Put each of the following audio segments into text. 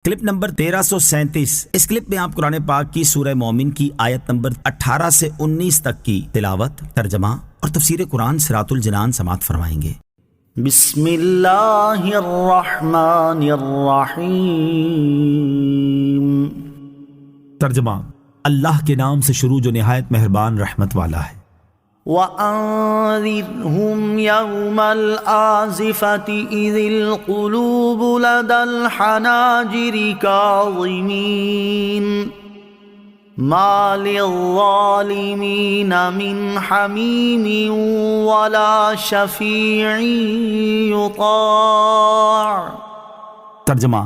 Clip number 1337۔ اس clip میں آپ قرآن پاک کی سورہ مومن کی آیت نمبر 18 سے 19 تک کی تلاوت، ترجمہ اور تفسیر قرآن صراط الجنان سماعت فرمائیں گے۔ بسم اللہ الرحمن الرحیم۔ ترجمہ، اللہ کے نام سے شروع جو نہایت مہربان رحمت والا ہے۔ وَأَنذِرْهُمْ يَوْمَ الْآزِفَةِ إِذِ الْقُلُوبُ لَدَى الْحَنَاجِرِ كَاظِمِينَ مَا لِلظَّالِمِينَ مِنْ حَمِيمٍ وَلَا شَفِيعٍ يُطَاعُ۔ ترجمہ،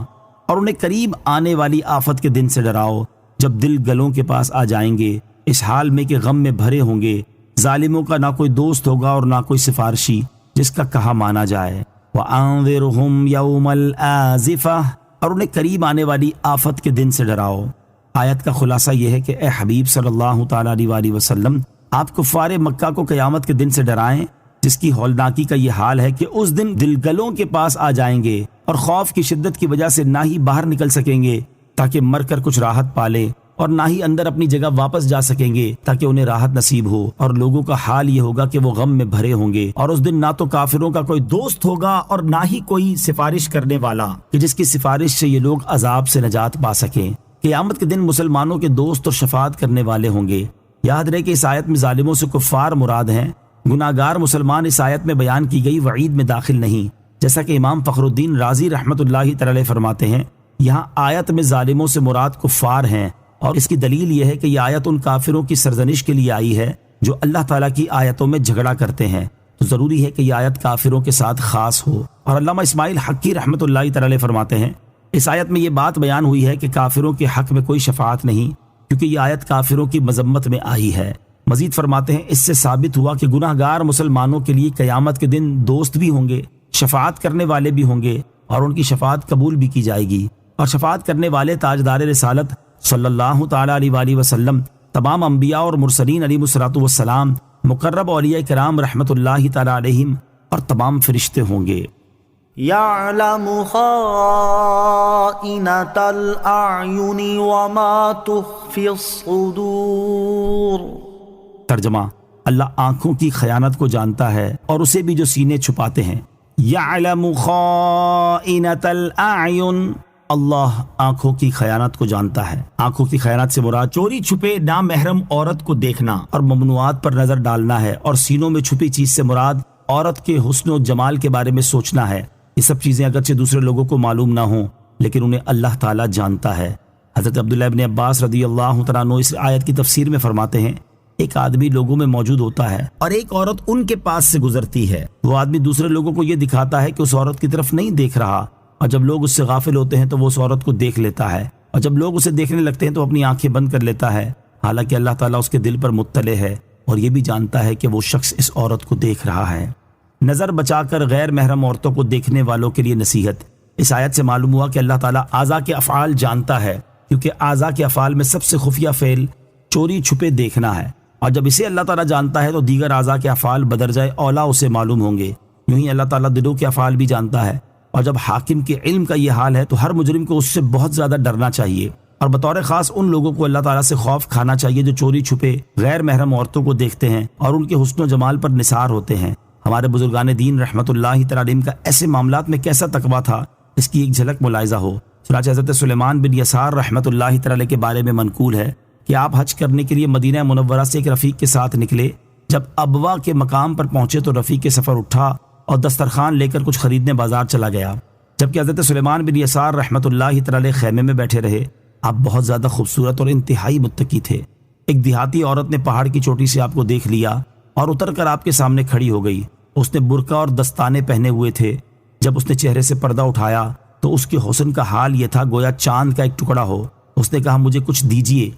اور انہیں قریب آنے والی آفت کے دن سے ڈراؤ جب دل گلوں کے پاس آ جائیں گے، اس حال میں کہ غم میں بھرے ہوں گے۔ ظالموں کا نہ کوئی دوست ہوگا اور نہ کوئی سفارشی جس کا کہا مانا جائے۔ وَأَنذِرْهُمْ يَوْمَ الْآزِفَةِ، اور انہیں قریب آنے والی آفت کے دن سے ڈراؤ۔ آیت کا خلاصہ یہ ہے کہ اے حبیب صلی اللہ تعالیٰ علیہ وآلہ وسلم، آپ کفار مکہ کو قیامت کے دن سے ڈرائیں، جس کی ہولناکی کا یہ حال ہے کہ اس دن دلگلوں کے پاس آ جائیں گے اور خوف کی شدت کی وجہ سے نہ ہی باہر نکل سکیں گے تاکہ مر کر کچھ راحت پالے، اور نہ ہی اندر اپنی جگہ واپس جا سکیں گے تاکہ انہیں راحت نصیب ہو، اور لوگوں کا حال یہ ہوگا کہ وہ غم میں بھرے ہوں گے، اور اس دن نہ تو کافروں کا کوئی دوست ہوگا اور نہ ہی کوئی سفارش کرنے والا کہ جس کی سفارش سے یہ لوگ عذاب سے نجات پا سکیں۔ قیامت کے دن مسلمانوں کے دوست اور شفاعت کرنے والے ہوں گے۔ یاد رہے کہ اس آیت میں ظالموں سے کفار مراد ہیں، گناہگار مسلمان اس آیت میں بیان کی گئی وعید میں داخل نہیں، جیسا کہ امام فخر الدین رازی رحمۃ اللہ تعالی فرماتے ہیں، یہاں آیت میں ظالموں سے مراد کفار ہیں، اور اس کی دلیل یہ ہے کہ یہ آیت ان کافروں کی سرزنش کے لیے آئی ہے جو اللہ تعالیٰ کی آیتوں میں جھگڑا کرتے ہیں، تو ضروری ہے کہ یہ آیت کافروں کے ساتھ خاص ہو۔ اور علامہ اسماعیل حقی رحمۃ اللہ تعالی فرماتے ہیں، اس آیت میں یہ بات بیان ہوئی ہے کہ کافروں کے حق میں کوئی شفاعت نہیں، کیونکہ یہ آیت کافروں کی مذمت میں آئی ہے۔ مزید فرماتے ہیں، اس سے ثابت ہوا کہ گناہ گار مسلمانوں کے لیے قیامت کے دن دوست بھی ہوں گے، شفاعت کرنے والے بھی ہوں گے، اور ان کی شفاعت قبول بھی کی جائے گی، اور شفاعت کرنے والے تاجدار رسالت صلی اللہ تعالیٰ علیہ وآلہ وسلم، تمام انبیاء اور مرسلین علیہ الصلوۃ والسلام، مقرب اولیاء کرام رحمۃ اللہ تعالیٰ علیہم، اور تمام فرشتے ہوں گے۔ يَعْلَمُ خَائِنَةَ الْأَعْيُنِ وَمَا تُخْفِي الصُّدُورُ۔ ترجمہ، اللہ آنکھوں کی خیانت کو جانتا ہے اور اسے بھی جو سینے چھپاتے ہیں۔ يَعْلَمُ خَائِنَةَ الْأَعْيُنِ، اللہ آنکھوں کی خیانت کو جانتا ہے۔ آنکھوں کی خیانت سے مراد چوری چھپے نامحرم عورت کو دیکھنا اور ممنوعات پر نظر ڈالنا ہے، اور سینوں میں چھپی چیز سے مراد عورت کے حسن و جمال کے بارے میں سوچنا ہے۔ یہ سب چیزیں اگرچہ دوسرے لوگوں کو معلوم نہ ہوں لیکن انہیں اللہ تعالیٰ جانتا ہے۔ حضرت عبداللہ ابن عباس رضی اللہ تعالیٰ عنہ اس آیت کی تفسیر میں فرماتے ہیں، ایک آدمی لوگوں میں موجود ہوتا ہے اور ایک عورت ان کے پاس سے گزرتی ہے، وہ آدمی دوسرے لوگوں کو یہ دکھاتا ہے کہ اس عورت کی طرف نہیں دیکھ رہا، اور جب لوگ اس سے غافل ہوتے ہیں تو وہ اس عورت کو دیکھ لیتا ہے، اور جب لوگ اسے دیکھنے لگتے ہیں تو اپنی آنکھیں بند کر لیتا ہے، حالانکہ اللہ تعالیٰ اس کے دل پر مطلع ہے اور یہ بھی جانتا ہے کہ وہ شخص اس عورت کو دیکھ رہا ہے۔ نظر بچا کر غیر محرم عورتوں کو دیکھنے والوں کے لیے نصیحت۔ اس آیت سے معلوم ہوا کہ اللہ تعالیٰ اعضاء کے افعال جانتا ہے، کیونکہ اعضاء کے افعال میں سب سے خفیہ فعل چوری چھپے دیکھنا ہے، اور جب اسے اللہ تعالیٰ جانتا ہے تو دیگر اعضاء کے افعال بدرجہ اولا اسے معلوم ہوں گے۔ یوں ہی اللہ تعالیٰ دلوں کے افعال بھی جانتا ہے، اور جب حاکم کے علم کا یہ حال ہے تو ہر مجرم کو اس سے بہت زیادہ ڈرنا چاہیے، اور بطور خاص ان لوگوں کو اللہ تعالیٰ سے خوف کھانا چاہیے جو چوری چھپے غیر محرم عورتوں کو دیکھتے ہیں اور ان کے حسن و جمال پر نثار ہوتے ہیں۔ ہمارے بزرگان دین رحمۃ اللہ تعالیٰ علیہم کا ایسے معاملات میں کیسا تقویٰ تھا، اس کی ایک جھلک ملاحظہ ہو۔ چنانچہ حضرت سلیمان بن یسار رحمۃ اللہ تعالیٰ کے بارے میں منقول ہے کہ آپ حج کرنے کے لیے مدینہ منورہ سے ایک رفیق کے ساتھ نکلے، جب ابوا کے مقام پر پہنچے تو رفیق کے سفر اٹھا اور دسترخوان لے کر کچھ خریدنے بازار چلا گیا، جبکہ حضرت سلیمان بن یسار رحمۃ اللہ تعالی خیمے میں بیٹھے رہے۔ آپ بہت زیادہ خوبصورت اور انتہائی متقی تھے۔ ایک دیہاتی عورت نے پہاڑ کی چوٹی سے آپ کو دیکھ لیا اور اتر کر آپ کے سامنے کھڑی ہو گئی۔ اس نے برقع اور دستانے پہنے ہوئے تھے۔ جب اس نے چہرے سے پردہ اٹھایا تو اس کے حسن کا حال یہ تھا گویا چاند کا ایک ٹکڑا ہو۔ اس نے کہا، مجھے کچھ دیجیے۔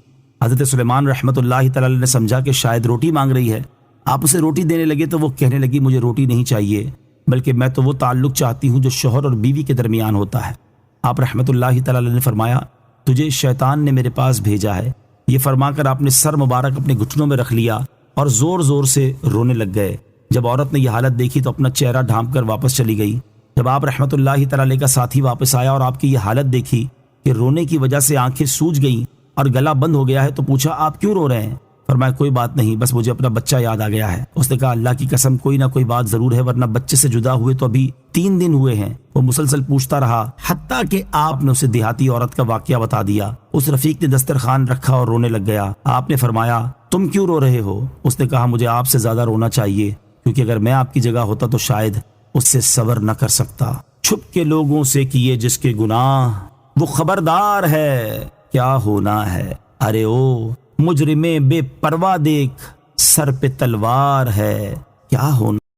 حضرت سلیمان رحمۃ اللہ تعالی نے سمجھا کہ شاید روٹی مانگ رہی ہے۔ آپ اسے روٹی دینے لگے تو وہ کہنے لگی، مجھے روٹی نہیں چاہیے، بلکہ میں تو وہ تعلق چاہتی ہوں جو شوہر اور بیوی کے درمیان ہوتا ہے۔ آپ رحمۃ اللہ تعالی نے فرمایا، تجھے شیطان نے میرے پاس بھیجا ہے۔ یہ فرما کر آپ نے سر مبارک اپنے گھٹنوں میں رکھ لیا اور زور زور سے رونے لگ گئے۔ جب عورت نے یہ حالت دیکھی تو اپنا چہرہ ڈھانپ کر واپس چلی گئی۔ جب آپ رحمۃ اللہ تعالی کا ساتھی واپس آیا اور آپ کی یہ حالت دیکھی کہ رونے کی وجہ سے آنکھیں سوج گئیں اور گلا بند ہو گیا ہے، تو پوچھا آپ کیوں رو رہے ہیں؟ فرمایا کوئی بات نہیں، بس مجھے اپنا بچہ یاد آ گیا ہے۔ اس نے کہا اللہ کی قسم کوئی نہ کوئی بات ضرور ہے، ورنہ بچے سے جدا ہوئے تو ابھی 3 دن ہوئے ہیں۔ وہ مسلسل پوچھتا رہا حتیٰ کہ آپ نے اسے دیہاتی عورت کا واقعہ بتا دیا۔ اس رفیق نے دسترخوان رکھا اور رونے لگ گیا۔ آپ نے فرمایا تم کیوں رو رہے ہو؟ اس نے کہا مجھے آپ سے زیادہ رونا چاہیے، کیونکہ اگر میں آپ کی جگہ ہوتا تو شاید اس سے صبر نہ کر سکتا۔ چھپ کے لوگوں سے کیے جس کے گناہ، وہ خبردار ہے کیا ہونا ہے۔ ارے او مجرمے بے پرواہ دیکھ، سر پہ تلوار ہے کیا ہونا۔